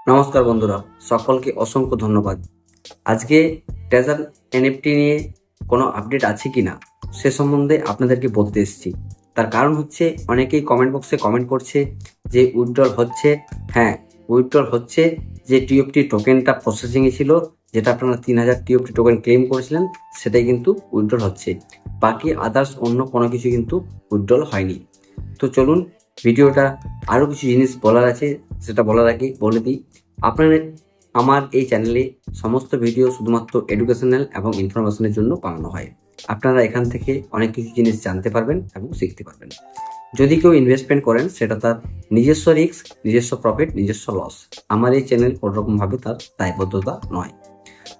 নমস্কার বন্ধুরা, সকলকে অসংখ্য ধন্যবাদ। আজকে ট্রেজার এনএফটি নিয়ে কোনো আপডেট আছে কি না সে সম্বন্ধে আপনাদেরকে বলতে এসেছি। তার কারণ হচ্ছে অনেকেই কমেন্ট বক্সে কমেন্ট করছে যে উইথড্রল হচ্ছে। হ্যাঁ, উইথড্রল হচ্ছে। যে টিএফটি টোকেনটা প্রসেসিংয়ে ছিল, যেটা আপনারা 3000 টিএফটি টোকেন ক্লেম করেছিলেন, সেটাই কিন্তু উইথড্রল হচ্ছে। বাকি আদার্স অন্য কোনো কিছু কিন্তু উইথড্রল হয়নি। তো চলুন, ভিডিওটা আরও কিছু জিনিস বলার আছে, সেটা বলার আগে বলে দিই, আপনারা আমার এই চ্যানেলে সমস্ত ভিডিও শুধুমাত্র এডুকেশনাল এবং ইনফরমেশনের জন্য বানানো হয়। আপনারা এখান থেকে অনেক কিছু জিনিস জানতে পারবেন এবং শিখতে পারবেন। যদি কেউ ইনভেস্টমেন্ট করেন, সেটা তার নিজস্ব রিস্ক, নিজস্ব প্রফিট, নিজস্ব লস। আমার এই চ্যানেল কোনোরকমভাবে তার দায়বদ্ধতা নয়।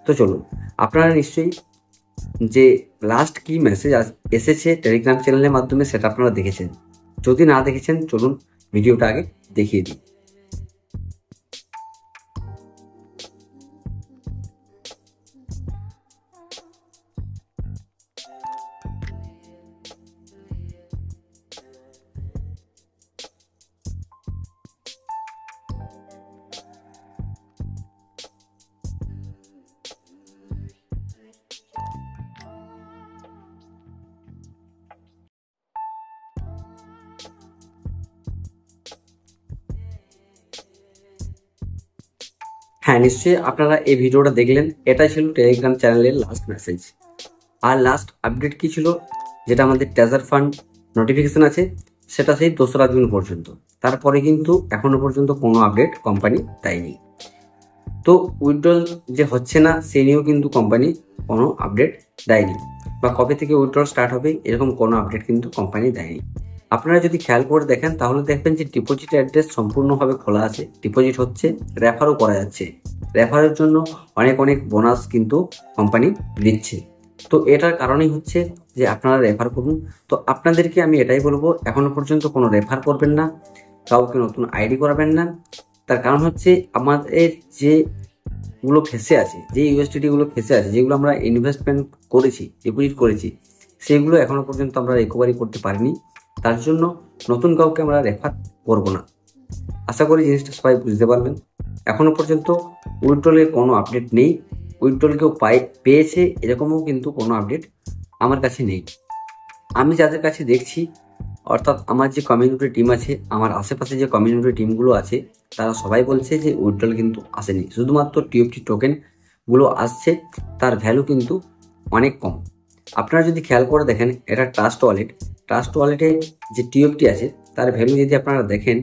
তো চলুন, আপনারা নিশ্চয়ই যে লাস্ট কি মেসেজ এসেছে টেলিগ্রাম চ্যানেলের মাধ্যমে, সেটা আপনারা দেখেছেন। যদি না দেখেছেন, চলুন ভিডিওটা আগে দেখিয়ে দিই। হ্যাঁ, নিশ্চয়ই আপনারা এই ভিডিওটা দেখলেন। এটাই ছিল টেলিগ্রাম চ্যানেলের লাস্ট মেসেজ। আর লাস্ট আপডেট কি ছিল, যেটা আমাদের ট্রেজার ফান্ড নোটিফিকেশন আছে, সেটা সেই 2রা জুন পর্যন্ত। তারপরে কিন্তু এখনো পর্যন্ত কোনো আপডেট কোম্পানি দেয়নি। তো উইথড্রল যে হচ্ছে না, সে নিয়েও কিন্তু কোম্পানি কোনো আপডেট দেয়নি, বা কবে থেকে উইথড্রল স্টার্ট হবে এরকম কোনো আপডেট কিন্তু কোম্পানি দেয়নি। আপনারা যদি খেয়াল করে দেখেন, তাহলে দেখবেন যে ডিপোজিট অ্যাড্রেস সম্পূর্ণভাবে খোলা আছে, ডিপোজিট হচ্ছে, রেফারও করা যাচ্ছে। রেফারের জন্য অনেক অনেক বোনাস কিন্তু কোম্পানি দিচ্ছে। তো এটার কারণেই হচ্ছে যে আপনারা রেফার করুন। তো আপনাদেরকে আমি এটাই বলবো, এখনো পর্যন্ত কোনো রেফার করবেন না, কাউকে নতুন আইডি করাবেন না। তার কারণ হচ্ছে আমাদের যেগুলো ফেসে আছে, যে ইউএসডিটি গুলো ফেসে আছে, যেগুলো আমরা ইনভেস্টমেন্ট করেছি, ডিপোজিট করেছি, সেগুলো এখনো পর্যন্ত আমরা রিকভারি করতে পারিনি। তার জন্য নতুন কাউকে আমরা রেফার করব না। আশা করি জিনিসটা সবাই বুঝতে পারবেন। এখনো পর্যন্ত উইথড্রলের কোনো আপডেট নেই। উইথড্রল কেউ পেয়েছে এরকমও কিন্তু কোনো আপডেট আমার কাছে নেই। আমি যাদের কাছে দেখছি, অর্থাৎ আমার যে কমিউনিটি টিম আছে, আমার আশেপাশে যে কমিউনিটি টিমগুলো আছে, তারা সবাই বলছে যে উইথড্রল কিন্তু আসেনি, শুধুমাত্র টিএফটি টোকেনগুলো আসছে, তার ভ্যালু কিন্তু অনেক কম। আপনারা যদি খেয়াল করে দেখেন, এটা ট্রাস্ট ওয়ালেটে যে টিএফটি আছে, তার ভ্যালু যদি আপনারা দেখেন,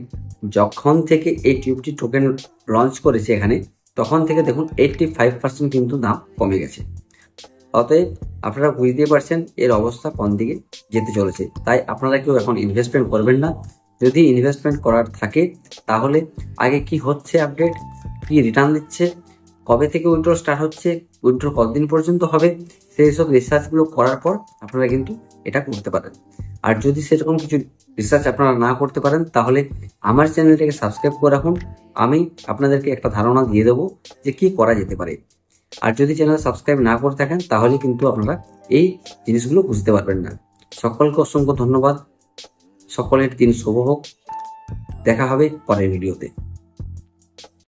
যখন থেকে এই টিএফটি টোকেন লঞ্চ করেছে এখানে, তখন থেকে দেখুন 85% কিন্তু দাম কমে গেছে। অতএব আপনারা বুঝতে পারছেন এর অবস্থা কোন দিকে যেতে চলেছে। তাই আপনারা কেউ এখন ইনভেস্টমেন্ট করবেন না। যদি ইনভেস্টমেন্ট করার থাকে, তাহলে আগে কি হচ্ছে আপডেট, কি রিটার্ন দিচ্ছে, কবে থেকে উইথড্র স্টার্ট হচ্ছে, উইথড্র কতদিন পর্যন্ত হবে, সেই সব রিসার্চগুলো করার পর আপনারা কিন্তু এটা করতে পারেন। আর যদি সেরকম কিছু রিসার্চ আপনারা না করতে পারেন, তাহলে আমার চ্যানেলটাকে সাবস্ক্রাইব করে রাখুন। আমি আপনাদেরকে একটা ধারণা দিয়ে দেবো যে কি করা যেতে পারে। আর যদি চ্যানেল সাবস্ক্রাইব না করে থাকেন, তাহলে কিন্তু আপনারা এই জিনিসগুলো বুঝতে পারবেন না। সকলকে অসংখ্য ধন্যবাদ। সকলের দিন শুভ হোক। দেখা হবে পরের ভিডিওতে।